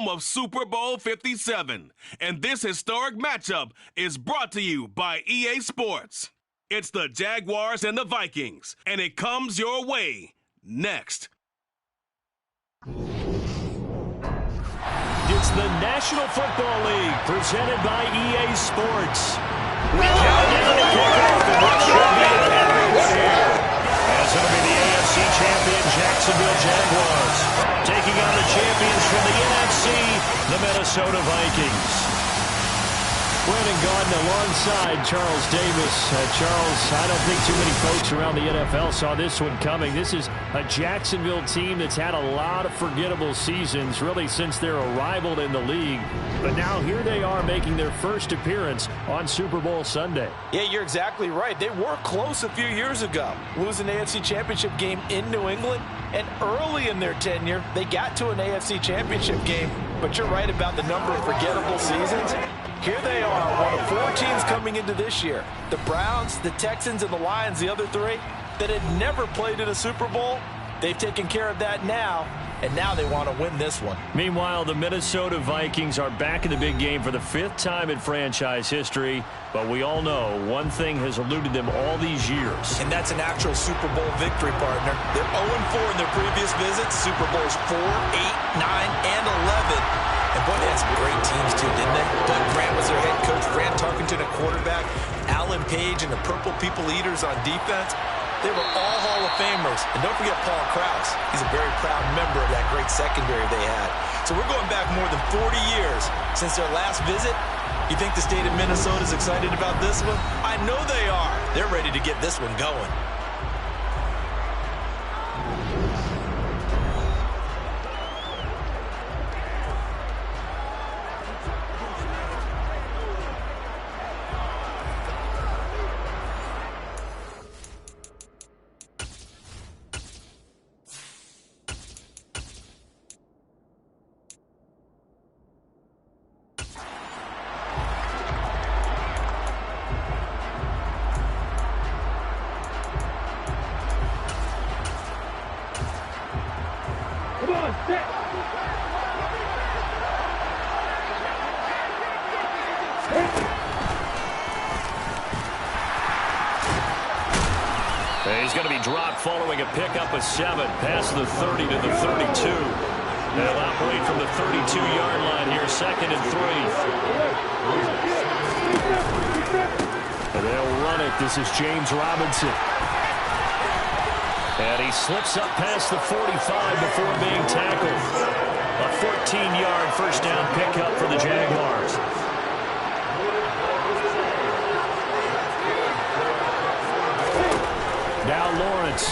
home of Super Bowl 57. And this historic matchup is brought to you by EA Sports. It's the Jaguars and the Vikings, and it comes your way next. It's the National Football League presented by EA Sports. We count down to kick off and what should be a heavy one here. As it'll be the AFC champion Jacksonville Jaguars taking on the champions from the NFC, the Minnesota Vikings. Brandon Gaudin alongside Charles Davis. Charles, I don't think too many folks around the NFL saw this one coming. This is a Jacksonville team that's had a lot of forgettable seasons, really since their arrival in the league. But now here they are making their first appearance on Super Bowl Sunday. Yeah, you're exactly right. They were close a few years ago, losing the AFC Championship game in New England. And early in their tenure, they got to an AFC Championship game. But you're right about the number of forgettable seasons. Here they are, one of 4 teams coming into this year. The Browns, the Texans, and the Lions, the other 3, that had never played in a Super Bowl. They've taken care of that now, and now they want to win this one. Meanwhile, the Minnesota Vikings are back in the big game for the 5th time in franchise history. But we all know one thing has eluded them all these years. And that's an actual Super Bowl victory, partner. They're 0-4 in their previous visits. Super Bowls 4, 8, 9, and 11. And boy, they had some great teams too, didn't they? Doug Grant was their head coach, Fran Tarkenton at quarterback, Alan Page and the Purple People Eaters on defense. They were all Hall of Famers. And don't forget Paul Krause. He's a very proud member of that great secondary they had. So we're going back more than 40 years since their last visit. You think the state of Minnesota is excited about this one? I know they are. They're ready to get this one going. He's going to be dropped following a pickup of 7, past the 30 to the 32. They'll operate from the 32-yard line here, 2nd and 3. And they'll run it. This is James Robinson. And he slips up past the 45 before being tackled. A 14-yard first down pickup for the Jaguars. Now Lawrence.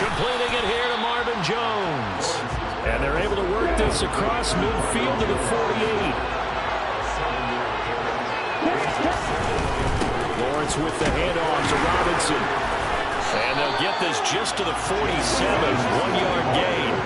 Completing it here to Marvin Jones. And they're able to work this across midfield to the 48. Lawrence with the handoff to Robinson. And they'll get this just to the 47, 1-yard gain.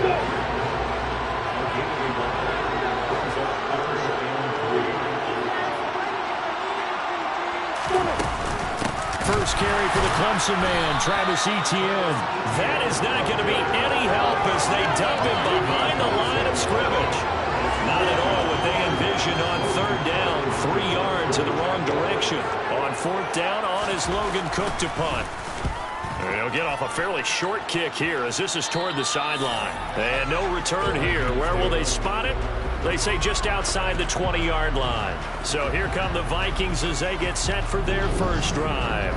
First carry for the Clemson man, Travis Etienne. That is not going to be any help as they dump him behind the line of scrimmage. Not at all what they envisioned on 3rd down, 3 yards in the wrong direction. On 4th down, on is Logan Cook to punt. They'll get off a fairly short kick here as this is toward the sideline. And no return here. Where will they spot it? They say just outside the 20-yard line. So here come the Vikings as they get set for their first drive.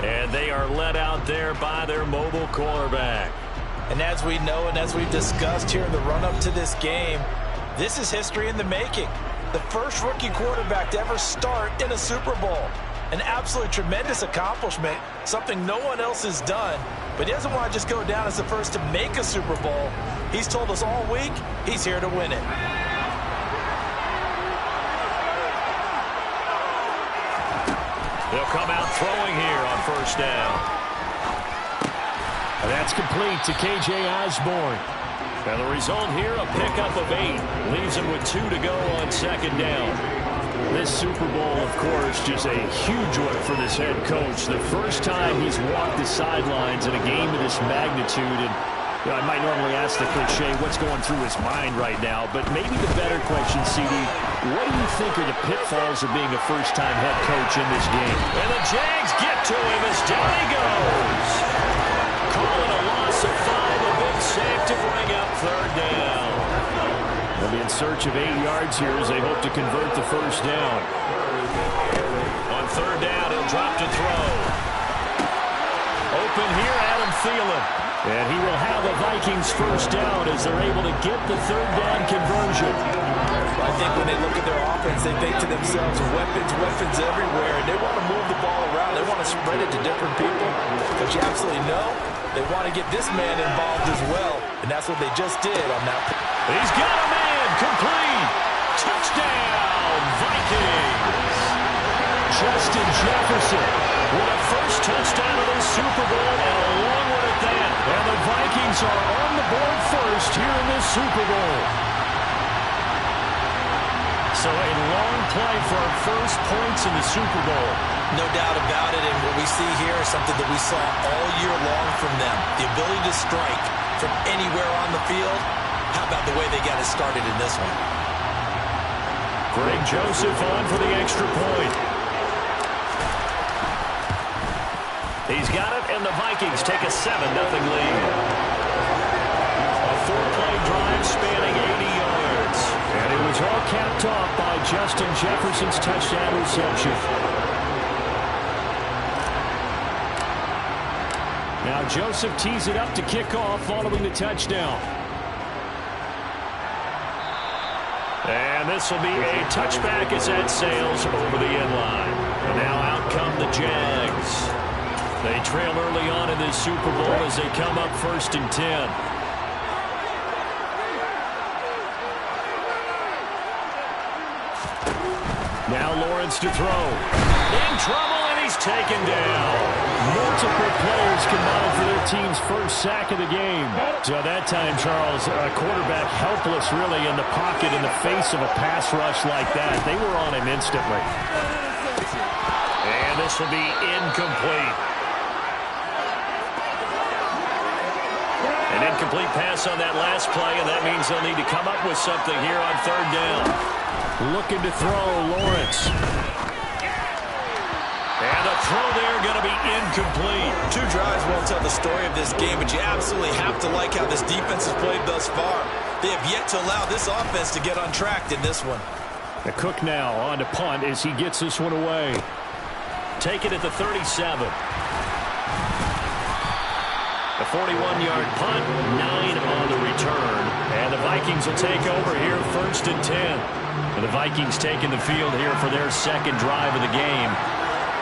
And they are led out there by their mobile quarterback. And as we know and as we've discussed here in the run-up to this game, this is history in the making. The first rookie quarterback to ever start in a Super Bowl. An absolutely tremendous accomplishment, something no one else has done. But he doesn't want to just go down as the first to make a Super Bowl. He's told us all week he's here to win it. They'll come out throwing here on 1st down. That's complete to K.J. Osborne. And the result here, a pickup of 8. Leaves him with 2 to go on 2nd down. This Super Bowl, of course, just a huge one for this head coach. The first time he's walked the sidelines in a game of this magnitude, and I might normally ask the cliche, what's going through his mind right now, but maybe the better question, CD, what do you think are the pitfalls of being a first-time head coach in this game? And the Jags get to him as down he goes. Calling a loss of 5, a big sack to bring up third down. They'll be in search of 8 yards here as they hope to convert the first down. On third down, he'll drop to throw. Open here, Adam Thielen. And he will have a Vikings first down as they're able to get the third down conversion. I think when they look at their offense, they think to themselves, weapons everywhere, and they want to move the ball around. They want to spread it to different people. But you absolutely know they want to get this man involved as well, and that's what they just did on that. He's got a man, complete. Touchdown, Vikings. Justin Jefferson with a first touchdown of the Super Bowl and a long one at that. And the Vikings are on the board first here in this Super Bowl. So a long play for our first points in the Super Bowl. No doubt about it, and what we see here is something that we saw all year long from them. The ability to strike from anywhere on the field. How about the way they got it started in this one? Greg Joseph on for the extra point. He's got it, and the Vikings take a 7-0 lead. A 4-play drive spanning 80 yards. And it was all capped off by Justin Jefferson's touchdown reception. Now Joseph tees it up to kick off following the touchdown. And this will be a touchback as that sails over the end line. And now out come the Jags. They trail early on in this Super Bowl as they come up 1st and 10. Now Lawrence to throw. In trouble, and he's taken down. Multiple players combined for their team's first sack of the game. So that time, Charles, a quarterback helpless really in the pocket in the face of a pass rush like that. They were on him instantly. And this will be incomplete. An incomplete pass on that last play, and that means they'll need to come up with something here on third down. Looking to throw, Lawrence. And the throw there going to be incomplete. 2 drives won't tell the story of this game, but you absolutely have to like how this defense has played thus far. They have yet to allow this offense to get untracked in this one. The Cook now on to punt as he gets this one away. Take it at the 37. A 41-yard punt, 9 on the return. And the Vikings will take over here 1st and 10. And the Vikings taking the field here for their second drive of the game.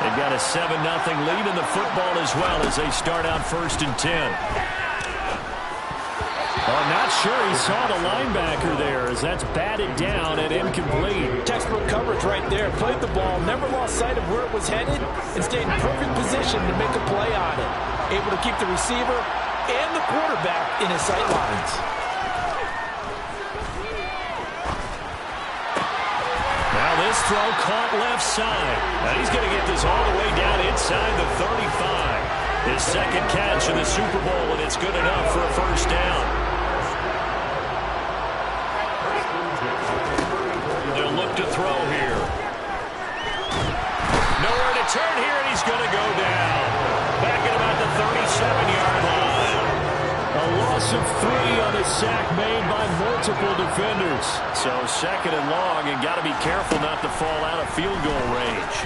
They've got a 7-0 lead in the football as well as they start out 1st and 10. I'm not sure he saw the linebacker there as that's batted down and incomplete. Textbook coverage right there. Played the ball, never lost sight of where it was headed, and stayed in perfect position to make a play on it. Able to keep the receiver and the quarterback in his sight lines. Now this throw caught left side. Now he's going to get this all the way down inside the 35. His second catch in the Super Bowl, and it's good enough for a first down. They'll look to throw here. Nowhere to turn here, and he's going to go down. Back at about the 37-yard line. A loss of 3 on a sack made by multiple defenders. So 2nd and long, and got to be careful not to fall out of field goal range.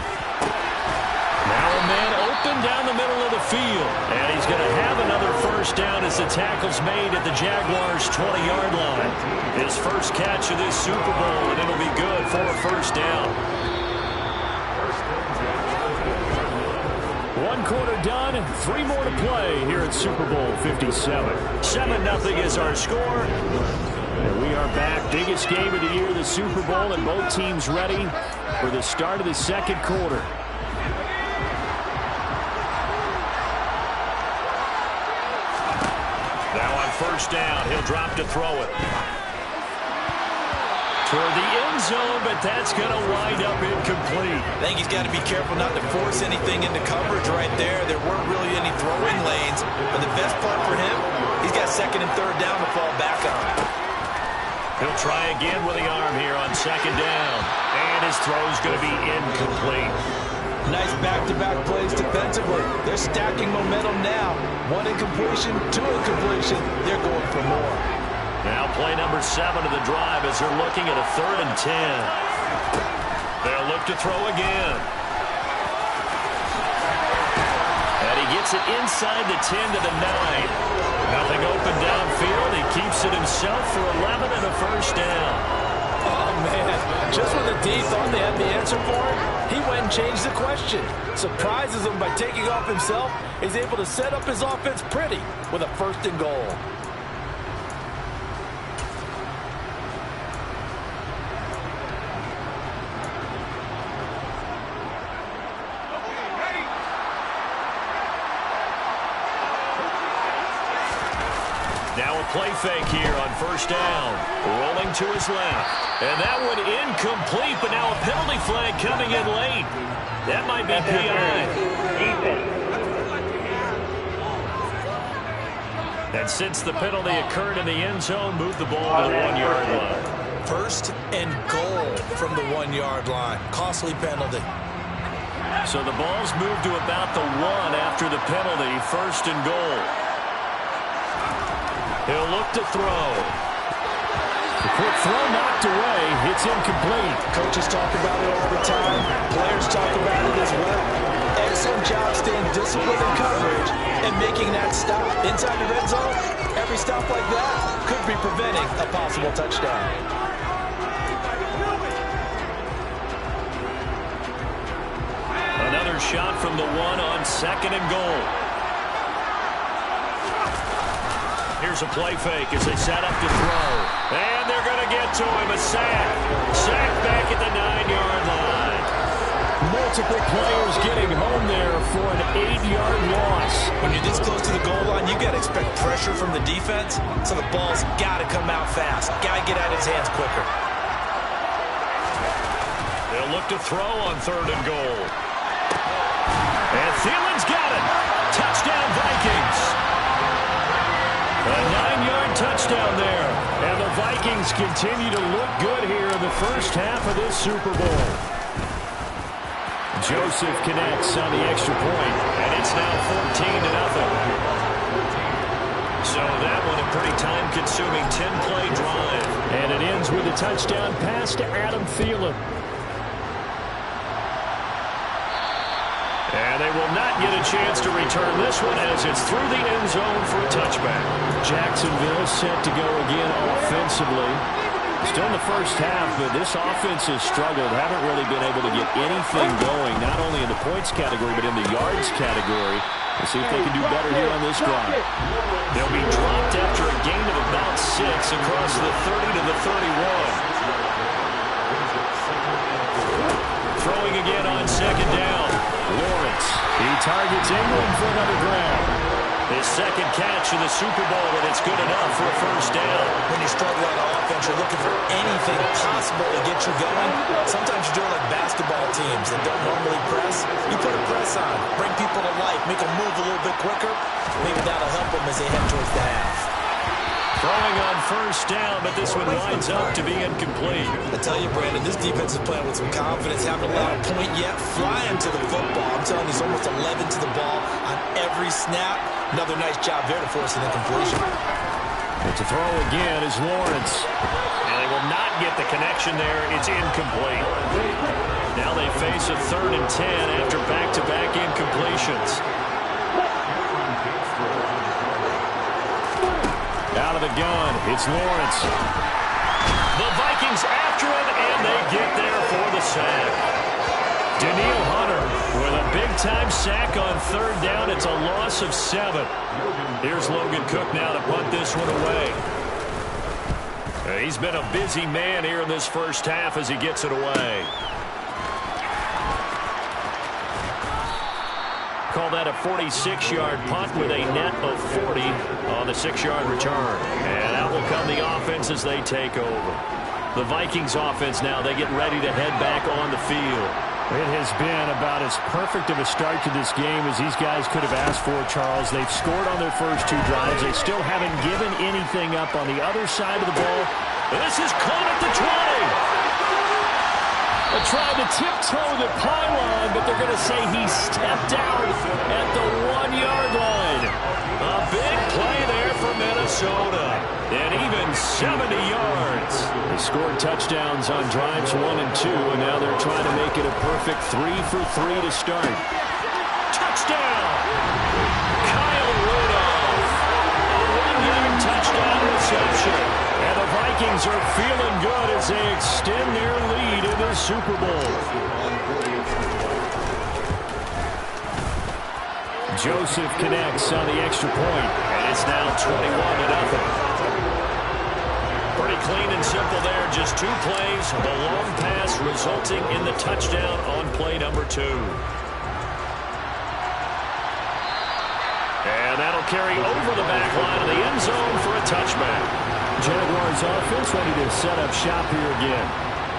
Now a man open down the middle of the field. And he's going to have another first down as the tackle's made at the Jaguars' 20-yard line. His first catch of this Super Bowl, and it'll be good for a first down. 1 quarter done, 3 more to play here at Super Bowl 57. 7-0 is our score. And we are back. Biggest game of the year, the Super Bowl, and both teams ready for the start of the second quarter. Now on first down, he'll drop to throw it. Toward the end zone, but that's going to wind up incomplete. I think he's got to be careful not to force anything into coverage right there. There weren't really any throwing lanes, but the best part for him He's got second and third down to fall back on. He'll try again with the arm here on second down. And his throw's going to be incomplete. Nice back-to-back plays defensively. They're stacking momentum now. One incompletion, two incompletion. They're going for more. Now play number 7 of the drive as they're looking at a 3rd and 10. They'll look to throw again. And he gets it inside the 10 to the 9. Nothing open downfield. He keeps it himself for 11 and a first down. Oh, man. Just when the D thought they had the answer for it, he went and changed the question. Surprises him by taking off himself. He's able to set up his offense pretty with a 1st and goal. Now a play fake here on first down. Rolling to his left. And that one incomplete, but now a penalty flag coming in late. That might be PI. And since the penalty occurred in the end zone, move the ball to the 1-yard line. 1st and goal from the 1-yard line. Costly penalty. So the ball's moved to about the 1 after the penalty. 1st and goal. He'll look to throw. The quick throw knocked away. It's incomplete. Coaches talk about it all the time. Players talk about it as well. Excellent job staying disciplined in coverage and making that stop. Inside the red zone, every stop like that could be preventing a possible touchdown. Another shot from the 1 on 2nd and goal. Here's a play fake as they set up to throw. And they're going to get to him. A sack. Sack back at the 9-yard line. Multiple players getting home there for an 8-yard loss. When you're this close to the goal line, you got to expect pressure from the defense, so the ball's got to come out fast. Got to get out of his hands quicker. They'll look to throw on 3rd and goal. And Thielen's got it. Touchdown, Vikings. A 9-yard touchdown there. And the Vikings continue to look good here in the first half of this Super Bowl. Joseph connects on the extra point, and it's now 14-0. So that one a pretty time-consuming 10-play drive. And it ends with a touchdown pass to Adam Thielen. And they will not get a chance to return this one as it's through the end zone for a touchback. Jacksonville set to go again offensively. Still in the first half, but this offense has struggled. Haven't really been able to get anything going, not only in the points category, but in the yards category. We'll see if they can do better here on this drive. They'll be dropped after a gain of about 6 across the 30 to the 31. Throwing again on second down. Lawrence. He targets Ingram for another grab. His second catch in the Super Bowl, and it's good enough for a first down. When you struggle on offense, you're looking for anything possible to get you going. Sometimes you do it like basketball teams that don't normally press. You put a press on, bring people to life, make them move a little bit quicker. Maybe that'll help them as they head towards the half. Throwing on first down, but this one lines up to be incomplete. I tell you, Brandon, this defense is playing with some confidence. Haven't allowed a point yet. Flying to the football. I'm telling you, he's almost 11 to the ball on every snap. Another nice job there to force an incompletion. But to throw again is Lawrence. And they will not get the connection there. It's incomplete. Now they face a 3rd and 10 after back-to-back incompletions. Out of the gun, it's Lawrence. The Vikings after him, and they get there for the sack. Danielle Hunter with a big-time sack on 3rd down. It's a loss of 7. Here's Logan Cook now to punt this one away. He's been a busy man here in this first half as he gets it away. Call that a 46-yard punt with a net of 40 on the 6-yard return. And out will come the offense as they take over. The Vikings offense now, they get ready to head back on the field. It has been about as perfect of a start to this game as these guys could have asked for, Charles. They've scored on their first two drives. They still haven't given anything up on the other side of the ball. This is caught at the 20. They tried to tiptoe the pylon, but they're going to say he stepped out at the 1-yard line. A big play there for Minnesota. And even 70 yards. They scored touchdowns on drives 1 and 2, and now they're trying to make it a perfect 3 for 3 to start. Touchdown! Kyle Rudolph. A 1-yard touchdown reception. And the Vikings are feeling good as they extend their lead in the Super Bowl. Joseph connects on the extra point, and it's now 21-0. Pretty clean and simple there. Just 2 plays. The long pass resulting in the touchdown on play number 2. And that'll carry over the back line of the end zone for a touchback. Jaguars offense ready to set up shop here again.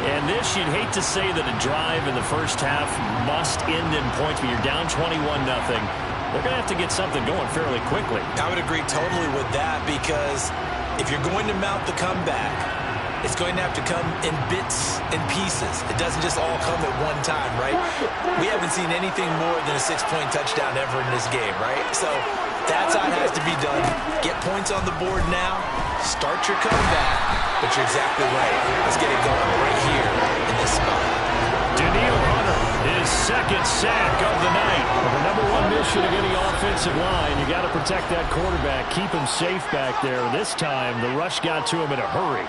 And this, you'd hate to say that a drive in the first half must end in points, but you're down 21-0. They're going to have to get something going fairly quickly. I would agree totally with that, because if you're going to mount the comeback, it's going to have to come in bits and pieces. It doesn't just all come at one time, right? We haven't seen anything more than a 6-point touchdown ever in this game, right? So that's how it has to be done. Get points on the board now. Start your comeback. But you're exactly right. Let's get it going right here in this spot. Daniil Hunter, his second sack of the night. Well, the number 1 mission of any offensive line, you got to protect that quarterback, keep him safe back there. This time, the rush got to him in a hurry.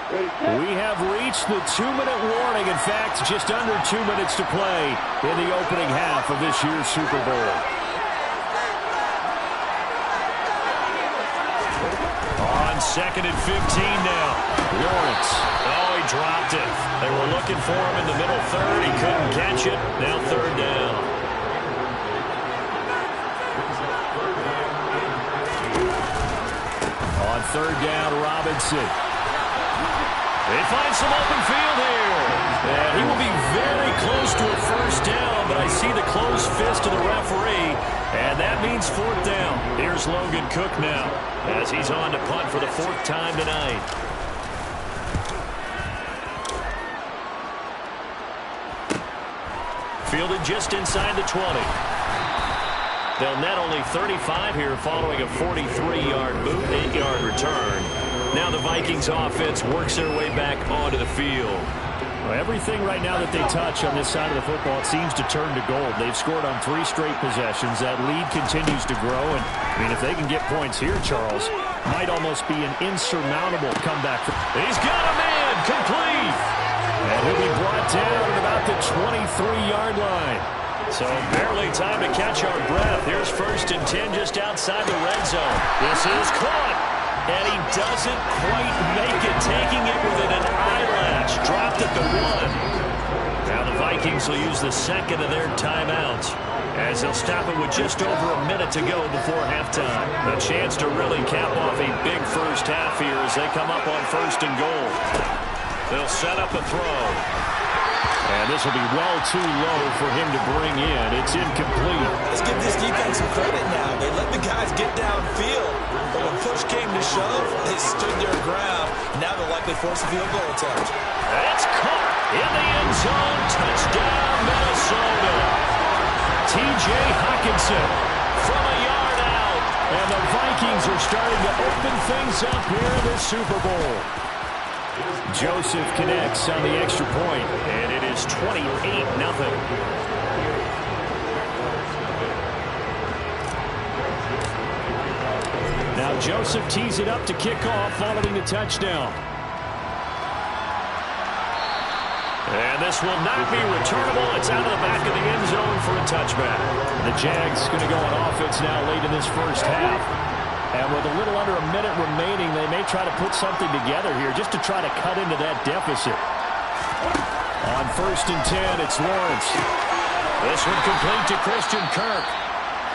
We have reached the 2-minute warning. In fact, just under 2 minutes to play in the opening half of this year's Super Bowl. On 2nd and 15 now. Lawrence. Oh, he dropped it. They were looking for him in the middle third. He couldn't catch it. Now 3rd down. On 3rd down, Robinson. They find some open field here. And he will be very close to a first down, but I see the closed fist of the referee, and that means 4th down. Here's Logan Cook now as he's on to punt for the 4th time tonight. Fielded just inside the 20. They'll net only 35 here following a 43-yard boot, 8-yard return. Now the Vikings offense works their way back onto the field. Well, everything right now that they touch on this side of the football, it seems to turn to gold. They've scored on 3 straight possessions. That lead continues to grow. And, I mean, if they can get points here, Charles, might almost be an insurmountable comeback. He's got a man complete. And he'll be brought down at about the 23-yard line. So barely time to catch our breath. Here's 1st and 10 just outside the red zone. This is caught. And he doesn't quite make it, taking it within an eyelash. Dropped at the 1. Now the Vikings will use the 2nd of their timeouts, as they'll stop it with just over a minute to go before halftime. A chance to really cap off a big first half here as they come up on 1st and goal. They'll set up a throw. And this will be well too low for him to bring in. It's incomplete. Let's give this defense some credit now. They let the guys get downfield. But when push came to shove, they stood their ground. Now they'll likely force a field goal attempt. It's caught in the end zone. Touchdown, Minnesota. T.J. Hockenson from a yard out. And the Vikings are starting to open things up here in the Super Bowl. Joseph connects on the extra point, and it is 28-0. Now Joseph tees it up to kick off following the touchdown. And this will not be returnable. It's out of the back of the end zone for a touchback. The Jags going to go on offense now late in this first half. And with a little under a minute remaining, they may try to put something together here just to try to cut into that deficit. On 1st and 10, it's Lawrence. This one complete to Christian Kirk.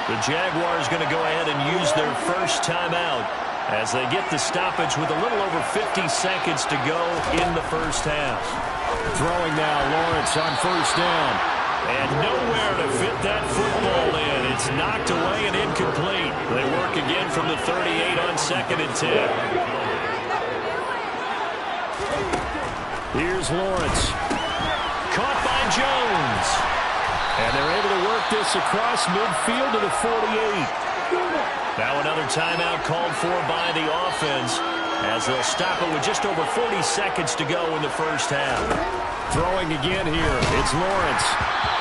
The Jaguars going to go ahead and use their first timeout as they get the stoppage with a little over 50 seconds to go in the first half. Throwing now, Lawrence on 1st down. And nowhere to fit that football in. It's knocked away and incomplete. They work again from the 38 on 2nd and 10. Here's Lawrence. Caught by Jones. And they're able to work this across midfield to the 48. Now another timeout called for by the offense, as they'll stop it with just over 40 seconds to go in the first half. Throwing again here. It's Lawrence.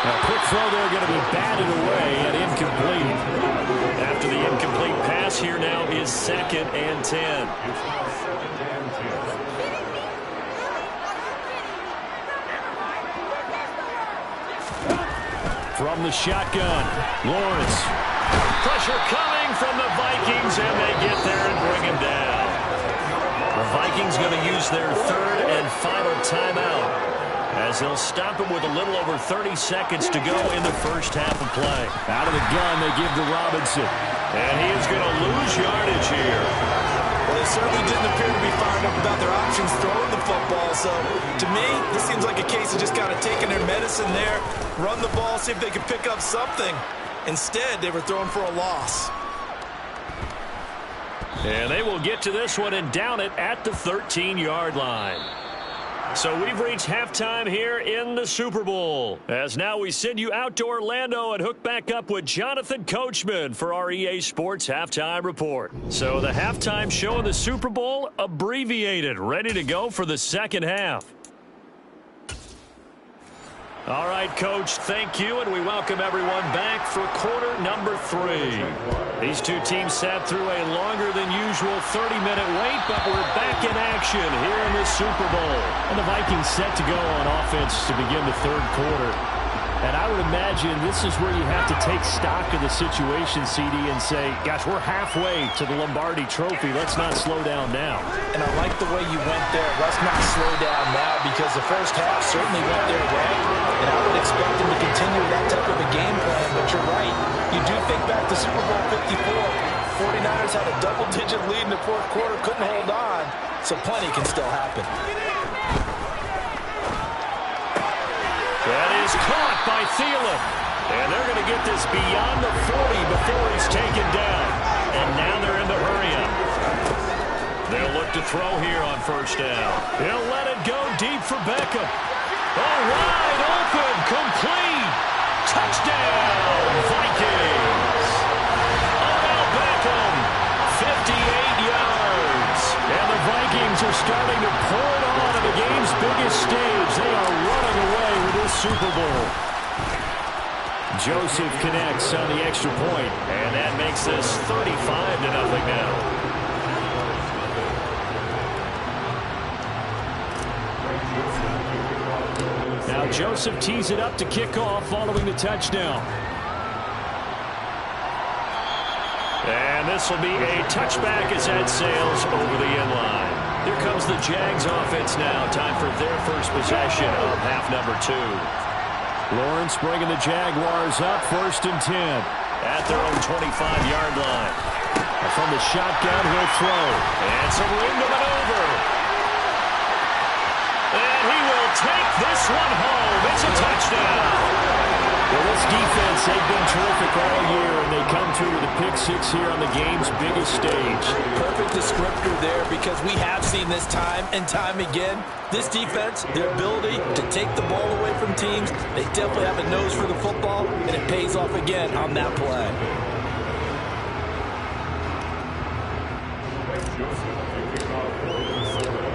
A quick throw there going to be batted away and incomplete. After the incomplete pass, here now is 2nd and 10. From the shotgun, Lawrence. Pressure coming from the Vikings, and they get there and bring him down. The Vikings going to use their 3rd and final timeout, as they'll stop it with a little over 30 seconds to go in the first half of play. Out of the gun, they give to Robinson. And he is going to lose yardage here. Well, they certainly didn't appear to be fired up about their options throwing the football. So, to me, this seems like a case of just kind of taking their medicine there, run the ball, see if they can pick up something. Instead, they were throwing for a loss. And they will get to this one and down it at the 13-yard line. So we've reached halftime here in the Super Bowl, as now we send you out to Orlando and hook back up with Jonathan Coachman for our EA Sports Halftime Report. So the halftime show of the Super Bowl, abbreviated, ready to go for the second half. All right, Coach, thank you, and we welcome everyone back for quarter number 3. These two teams sat through a longer than usual 30-minute wait, but we're back in action here in the Super Bowl. And the Vikings set to go on offense to begin the third quarter. And I would imagine this is where you have to take stock of the situation, CD, and say, gosh, we're halfway to the Lombardi Trophy. Let's not slow down now. And I like the way you went there. Let's not slow down now, because the first half certainly went their way. And I would expect them to continue that type of a game plan. But you're right. You do think back to Super Bowl 54. 49ers had a double-digit lead in the fourth quarter, couldn't hold on. So plenty can still happen. That is caught by Thielen. And they're going to get this beyond the 40 before he's taken down. And now they're in the hurry-up. They'll look to throw here on first down. He'll let it go deep for Beckham. Oh, wide open, complete. Touchdown, Vikings. Odell Beckham, 58 yards. And the Vikings are starting to pour it on at the game's biggest stage. They are running away with this Super Bowl. Joseph connects on the extra point, and that makes this 35-0 now. Now Joseph tees it up to kick off following the touchdown. And this will be a touchback as that sails over the end line. Here comes the Jags offense now. Time for their first possession of half number 2. Lawrence bringing the Jaguars up, 1st and 10. At their own 25-yard line. And from the shotgun, he'll throw. And some room to maneuver. And he will take this one home. It's a touchdown. Well, this defense, they've been terrific all year, and they come through with a pick-6 here on the game's biggest stage. Perfect descriptor there, because we have seen this time and time again. This defense, their ability to take the ball away from teams, they definitely have a nose for the football, and it pays off again on that play.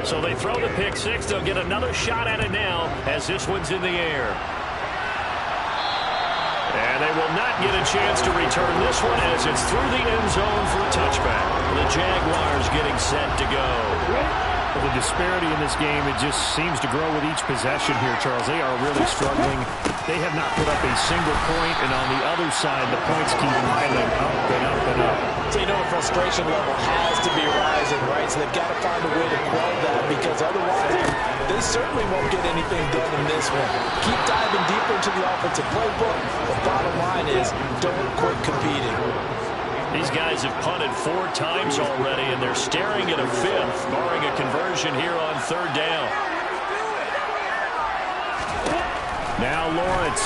So they throw the pick-6. They'll get another shot at it now as this one's in the air. And they will not get a chance to return this one as it's through the end zone for a touchback. The Jaguars getting set to go. Well, the disparity in this game, it just seems to grow with each possession here, Charles. They are really struggling. They have not put up a single point, and on the other side, the points keep piling up and up and up. So you know the frustration level has to be rising, right? So they've got to find a way to quell that, because otherwise they certainly won't get anything done in this one. Keep diving deeper into the offensive playbook. The bottom line is don't quit competing. These guys have punted 4 times already, and they're staring at a 5th, barring a conversion here on 3rd down. Now Lawrence.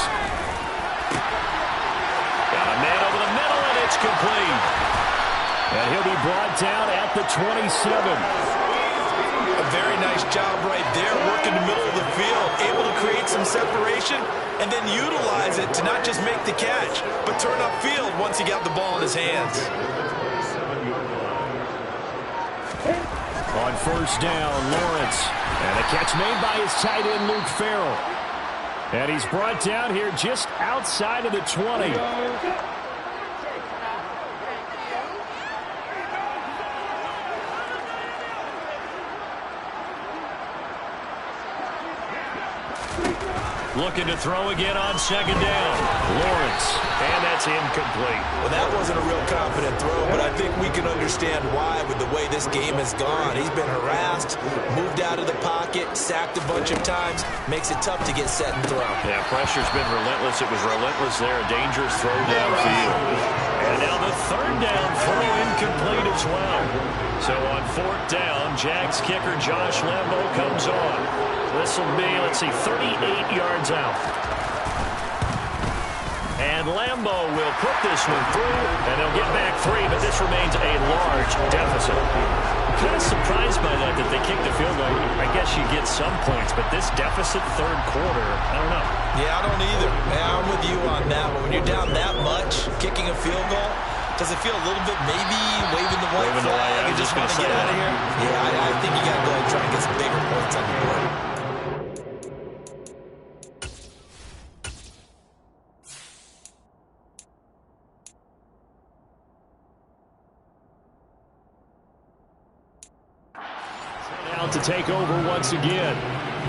It's complete. And he'll be brought down at the 27. A very nice job right there, working the middle of the field, able to create some separation and then utilize it to not just make the catch, but turn upfield once he got the ball in his hands. On first down, Lawrence. And a catch made by his tight end, Luke Farrell. And he's brought down here just outside of the 20. Looking to throw again on second down. Lawrence. And that's incomplete. Well, that wasn't a real confident throw, but I think we can understand why with the way this game has gone. He's been harassed, moved out of the pocket, sacked a bunch of times. Makes it tough to get set and throw. Yeah, pressure's been relentless. It was relentless there. A dangerous throw downfield. And now the third down throw incomplete as well. So on fourth down, Jags kicker Josh Lambo comes on. This will be, let's see, 38 yards out. And Lambo will put this one through, and they'll get back 3, but this remains a large deficit. I'm kind of surprised by that they kicked the field goal. I guess you get some points, but this deficit third quarter, I don't know. Yeah, I don't either. Man, I'm with you on that. But when you're down that much, kicking a field goal, does it feel a little bit maybe waving the white flag and just want to get out of here? Yeah, I think you got to go and try and get some bigger points on the board. To take over once again.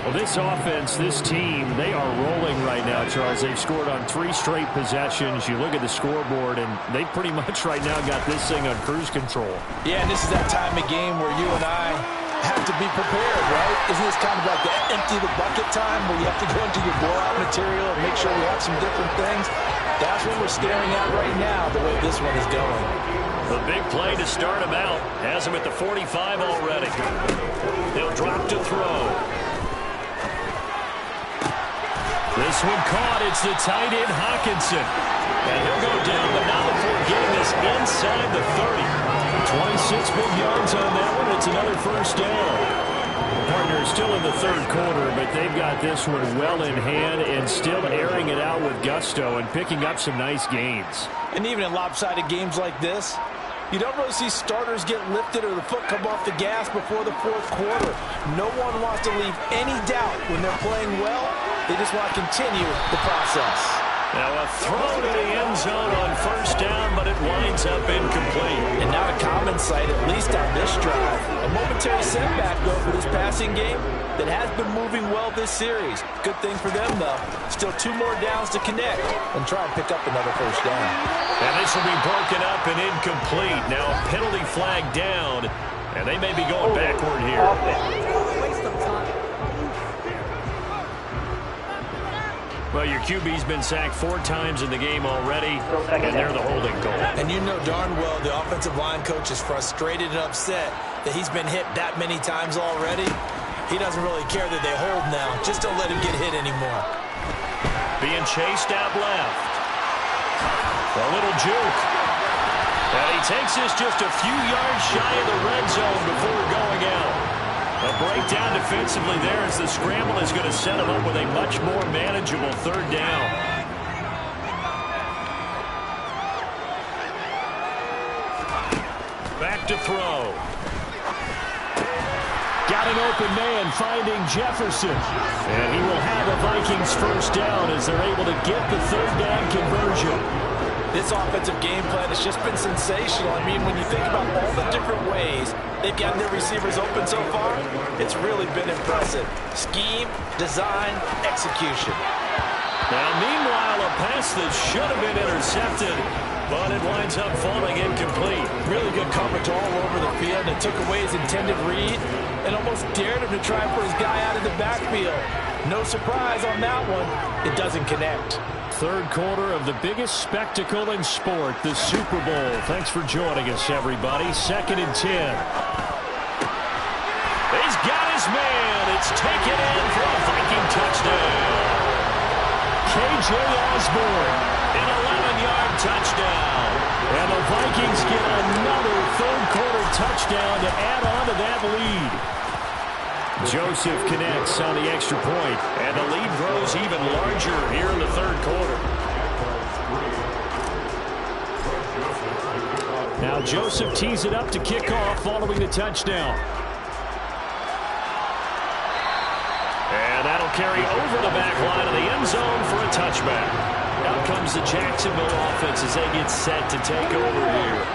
Well, this offense, this team, they are rolling right now, Charles. They've scored on 3 straight possessions. You look at the scoreboard, and they pretty much right now got this thing on cruise control. Yeah, and this is that time of game where you and I have to be prepared, right? Isn't this kind of like the empty the bucket time where you have to go into your blowout material and make sure we have some different things? That's what we're staring at right now, the way this one is going. The big play to start him out. Has him at the 45 already. They'll drop to throw. This one caught. It's the tight end, Hawkinson. And he'll go down, but not before getting this inside the 30. 26 big yards on that one. It's another first down. Partner still in the third quarter, but they've got this one well in hand and still airing it out with gusto and picking up some nice gains. And even in lopsided games like this, you don't really see starters get lifted or the foot come off the gas before the fourth quarter. No one wants to leave any doubt when they're playing well. They just want to continue the process. Now a throw to the end zone on first down, but it winds up incomplete. And not a common sight, at least on this drive. A momentary setback, though, for this passing game that has been moving well this series. Good thing for them, though. Still 2 more downs to connect and try and pick up another first down. And this will be broken up and incomplete. Now a penalty flag down, and they may be going backward here. Well, your QB's been sacked 4 times in the game already, and they're the holding goal. And you know darn well the offensive line coach is frustrated and upset that he's been hit that many times already. He doesn't really care that they hold now. Just don't let him get hit anymore. Being chased out left. A little juke. And he takes this just a few yards shy of the red zone before going out. A breakdown defensively there as the scramble is going to set him up with a much more manageable third down. Back to throw. Got an open man finding Jefferson. And he will have a Vikings first down as they're able to get the third down conversion. This offensive game plan has just been sensational. I mean, when you think about all the different ways they've gotten their receivers open so far, it's really been impressive. Scheme, design, execution. Now, meanwhile, a pass that should have been intercepted, but it winds up falling incomplete. Really good coverage all over the field. It took away his intended read and almost dared him to try and put his guy out of the backfield. No surprise on that one. It doesn't connect. Third quarter of the biggest spectacle in sport, the Super Bowl. Thanks for joining us, everybody. 2nd and 10. He's got his man. It's taken in for a Viking touchdown. K.J. Osborne, an 11-yard touchdown. And the Vikings get another third-quarter touchdown to add on to that lead. Joseph connects on the extra point, and the lead grows even larger here in the third quarter. Now Joseph tees it up to kick off following the touchdown. And that'll carry over the back line of the end zone for a touchback. Out comes the Jacksonville offense as they get set to take over here.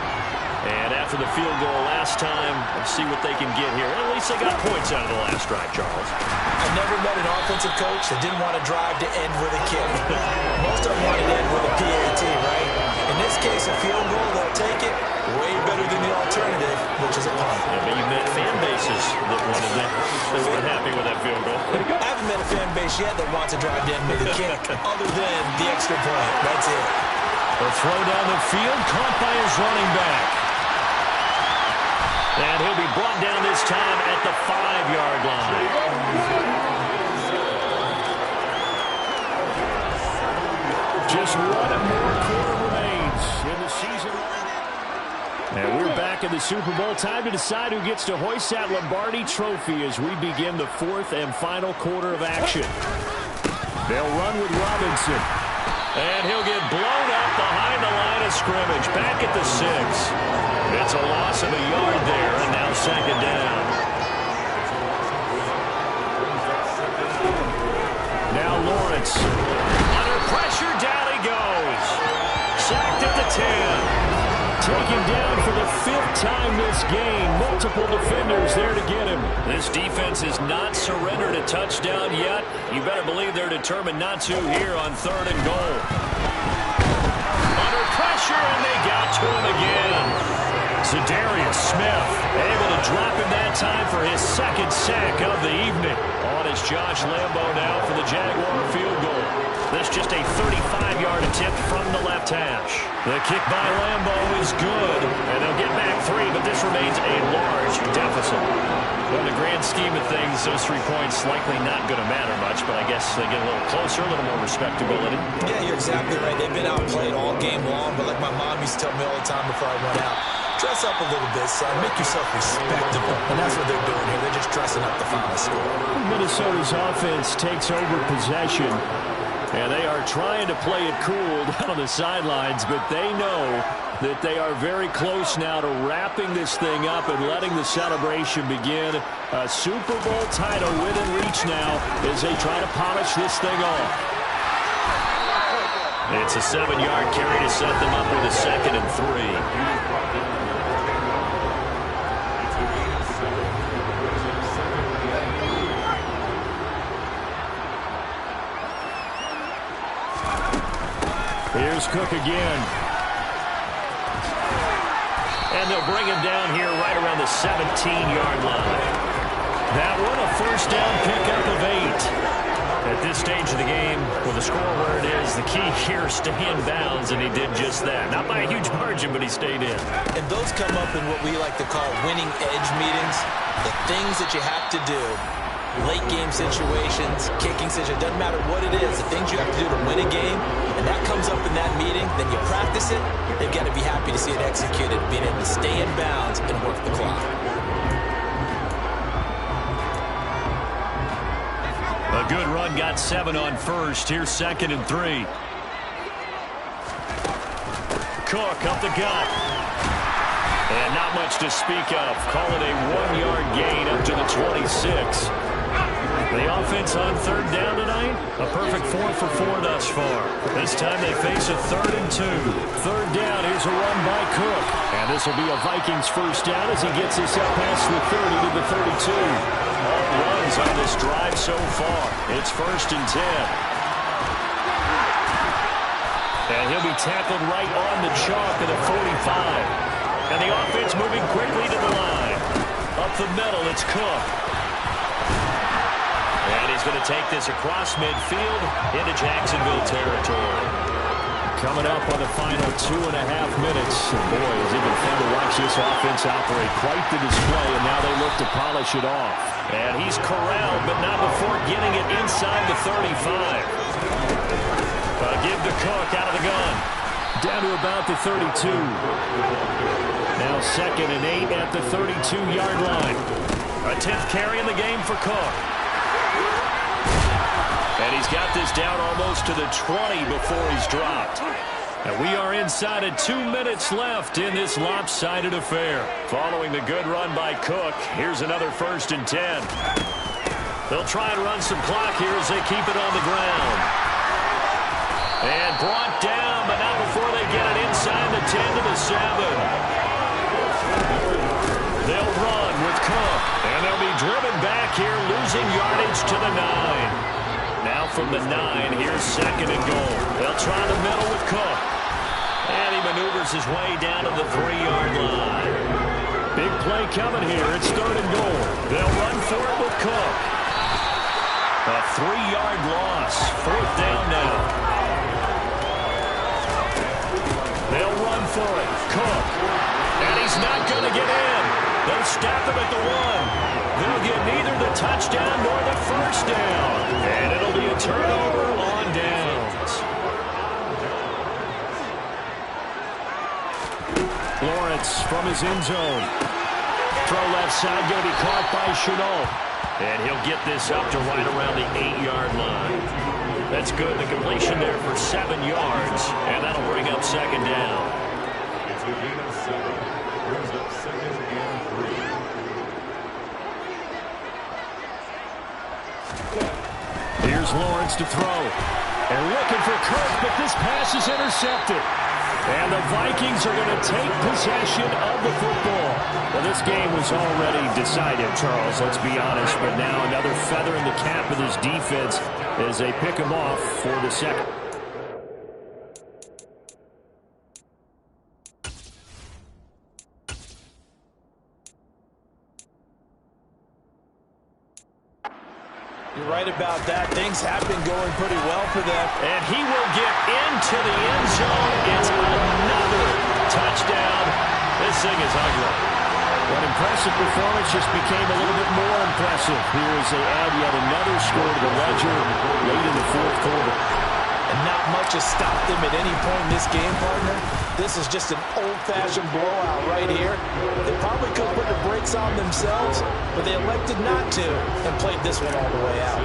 And after the field goal last time, let's see what they can get here. At least they got points out of the last drive, Charles. I've never met an offensive coach that didn't want to drive to end with a kick. Most of them wanted to end with a PAT, right? In this case, a field goal, they'll take it. Way better than the alternative, which is a punt. Yeah, but you met fan bases that wanted that. They weren't happy with that field goal. I haven't met a fan base yet that wants to drive to end with a kick, other than the extra point. That's it. A throw down the field, caught by his running back. And he'll be brought down this time at the 5-yard line. Just one more quarter remains in the season. And we're back in the Super Bowl. Time to decide who gets to hoist that Lombardi trophy as we begin the fourth and final quarter of action. They'll run with Robinson. And he'll get blown up behind the line of scrimmage. Back at the 6. It's a loss of a yard there, and now second down. Now Lawrence. Under pressure, down he goes. Sacked at the 10. Taken down for the 5th time this game. Multiple defenders there to get him. This defense has not surrendered a touchdown yet. You better believe they're determined not to here on 3rd and goal. Under pressure, and they got to him again. Za'Darius Smith able to drop him that time for his 2nd sack of the evening. On is Josh Lambo now for the Jaguar field goal. This just a 35-yard attempt from the left hash. The kick by Lambo is good, and they'll get back 3, but this remains a large deficit. Well, in the grand scheme of things, those 3 points likely not going to matter much, but I guess they get a little closer, a little more respectability. Yeah, you're exactly right. They've been outplayed all game long, but like my mom used to tell me all the time before I went out, dress up a little bit, son. Make yourself respectable. And that's what they're doing here. They're just dressing up the final score. Minnesota's offense takes over possession. And they are trying to play it cool down on the sidelines, but they know that they are very close now to wrapping this thing up and letting the celebration begin. A Super Bowl title within reach now as they try to polish this thing off. It's a 7-yard carry to set them up with a 2nd and 3. Here's Cook again. And they'll bring him down here right around the 17-yard line. That one, a 1st down pickup of 8. At this stage of the game, with the score where it is, the key here is stay in bounds, and he did just that. Not by a huge margin, but he stayed in. And those come up in what we like to call winning edge meetings. The things that you have to do. Late game situations, kicking situations, doesn't matter what it is, the things you have to do to win a game, and that comes up in that meeting, then you practice it, they've got to be happy to see it executed, being able to stay in bounds and work the clock. A good run, got 7 on 1st. Here's 2nd and 3. Cook up the gut. And not much to speak of. Call it a 1-yard gain up to the 26. The offense on 3rd down tonight, a perfect 4 for 4 thus far. This time they face a 3rd and 2. 3rd down, here's a run by Cook. And this will be a Vikings 1st down as he gets this up past the 30 to the 32. All runs on this drive so far. It's 1st and 10. And he'll be tackled right on the chalk at the 45. And the offense moving quickly to the line. Up the middle, it's Cook. And he's going to take this across midfield into Jacksonville territory. Coming up on the final 2.5 minutes. And boy, is it been fun to watch this offense operate. Quite the display, and now they look to polish it off. And he's corralled, but not before getting it inside the 35. Give to Cook out of the gun. Down to about the 32. Now 2nd and 8 at the 32-yard line. A 10th carry in the game for Cook. And he's got this down almost to the 20 before he's dropped. And we are inside of 2 minutes left in this lopsided affair. Following the good run by Cook, here's another 1st and 10. They'll try and run some clock here as they keep it on the ground. And brought down, but not before they get it inside the 10 to the 7. They'll run with Cook, and they'll be driven back here, losing yardage to the 9. Now from the 9, here's 2nd and goal. They'll try the middle with Cook. And he maneuvers his way down to the 3-yard line. Big play coming here. It's 3rd and goal. They'll run for it with Cook. A 3-yard loss. 4th down now. They'll run for it. Cook. And he's not going to get in. They'll stop him at the 1. They'll get neither the touchdown nor the 1st down. And it'll be a turnover on downs. Lawrence from his end zone. Throw left side, going to be caught by Chenault. And he'll get this up to right around the 8-yard line. That's good. The completion there for 7 yards. And that'll bring up 2nd down. It's a gain of 7. Brings up 2nd and 3. Here's Lawrence to throw. And looking for Kirk, but this pass is intercepted. And the Vikings are going to take possession of the football. Well, this game was already decided, Charles, let's be honest. But now another feather in the cap of this defense as they pick him off for the 2nd. You're right about that. Things have been going pretty well for them. And he will get into the end zone. It's another touchdown. This thing is ugly. An impressive performance just became a little bit more impressive here as they add yet another score to the ledger late in the 4th quarter. And not much has stopped them at any point in this game, partner. This is just an old-fashioned blowout right here. They probably could put the brakes on themselves, but they elected not to and played this one all the way out.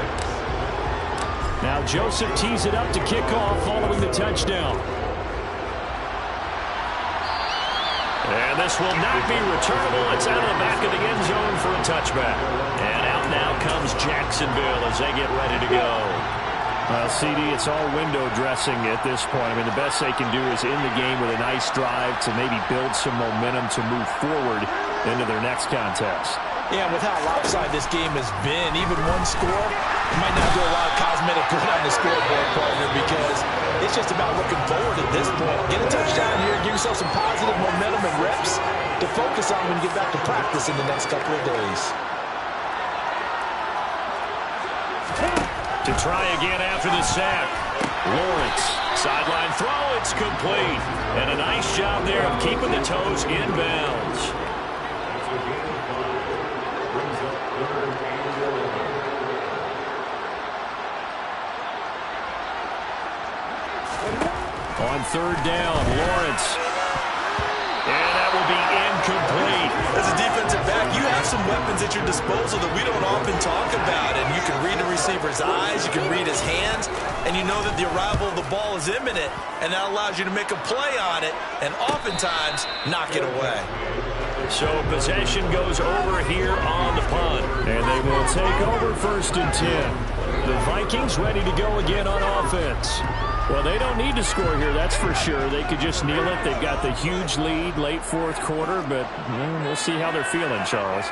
Now Joseph tees it up to kick off following the touchdown. And this will not be returnable. It's out of the back of the end zone for a touchback. And out now comes Jacksonville as they get ready to go. Well, CD, it's all window dressing at this point. I mean, the best they can do is in the game with a nice drive to maybe build some momentum to move forward into their next contest. Yeah, with how lopsided this game has been, even one score might not do a lot of cosmetic good on the scoreboard, partner, because it's just about looking forward at this point. Get a touchdown here, give yourself some positive momentum and reps to focus on when you get back to practice in the next couple of days. To try again after the sack. Lawrence, sideline throw, it's complete. And a nice job there of keeping the toes in bounds. On 3rd down, Lawrence. And that will be incomplete. As a defensive back, you have some weapons at your disposal that we don't often talk about. And you can read the receiver's eyes, you can read his hands, and you know that the arrival of the ball is imminent. And that allows you to make a play on it and oftentimes knock it away. So possession goes over here on the punt. And they will take over 1st and 10. The Vikings ready to go again on offense. Well, they don't need to score here, that's for sure. They could just kneel it. They've got the huge lead late 4th quarter, but we'll see how they're feeling, Charles.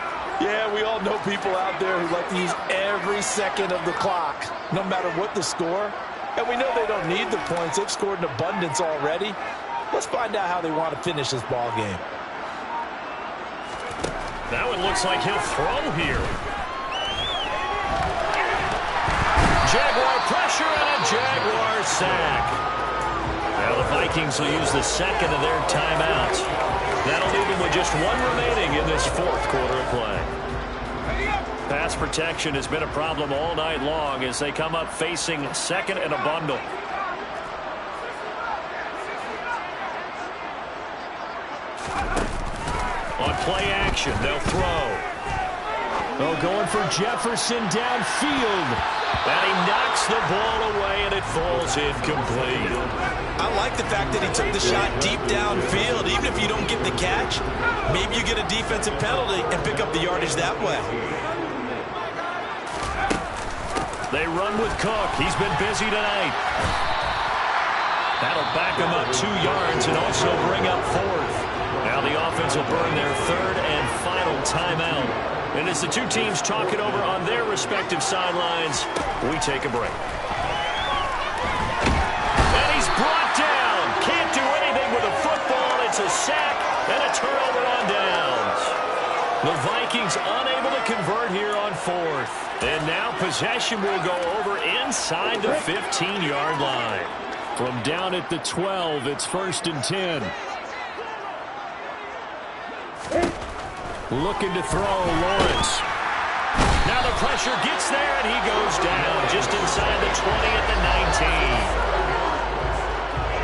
Yeah, we all know people out there who like to use every second of the clock, no matter what the score. And we know they don't need the points. They've scored in abundance already. Let's find out how they want to finish this ball game. Now it looks like he'll throw here. Jaguar pressure and a Jaguar sack. Well, the Vikings will use the 2nd of their timeouts. That'll leave them with just 1 remaining in this 4th quarter of play. Pass protection has been a problem all night long as they come up facing 2nd and a bundle. play action. They'll throw. Oh, going for Jefferson downfield. And he knocks the ball away, and it falls incomplete. I like the fact that he took the shot deep downfield. Even if you don't get the catch, maybe you get a defensive penalty and pick up the yardage that way. They run with Cook. He's been busy tonight. That'll back him up 2 yards and also bring up 4th. Now the offense will burn their 3rd and final timeout. And as the two teams talk it over on their respective sidelines, we take a break. And he's brought down. Can't do anything with a football. It's a sack and a turnover on downs. The Vikings unable to convert here on 4th. And now possession will go over inside the 15-yard line. From down at the 12, it's 1st and 10. Looking to throw, Lawrence. Now the pressure gets there, and he goes down just inside the 20 at the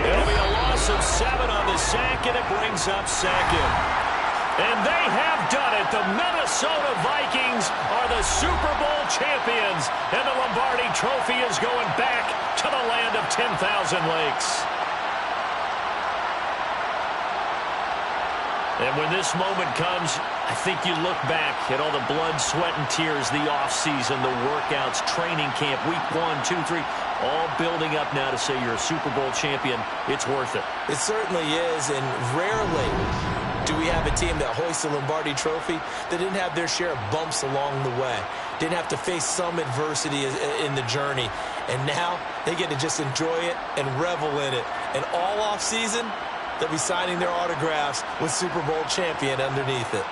19. It'll be a loss of 7 on the sack, and it brings up 2nd. And they have done it. The Minnesota Vikings are the Super Bowl champions, and the Lombardi Trophy is going back to the land of 10,000 lakes. And when this moment comes, I think you look back at all the blood, sweat, and tears, the offseason, the workouts, training camp, week 1, 2, 3, all building up now to say you're a Super Bowl champion. It's worth it. It certainly is, and rarely do we have a team that hoists the Lombardi Trophy that didn't have their share of bumps along the way, didn't have to face some adversity in the journey, and now they get to just enjoy it and revel in it. And all offseason, they'll be signing their autographs with Super Bowl champion underneath it.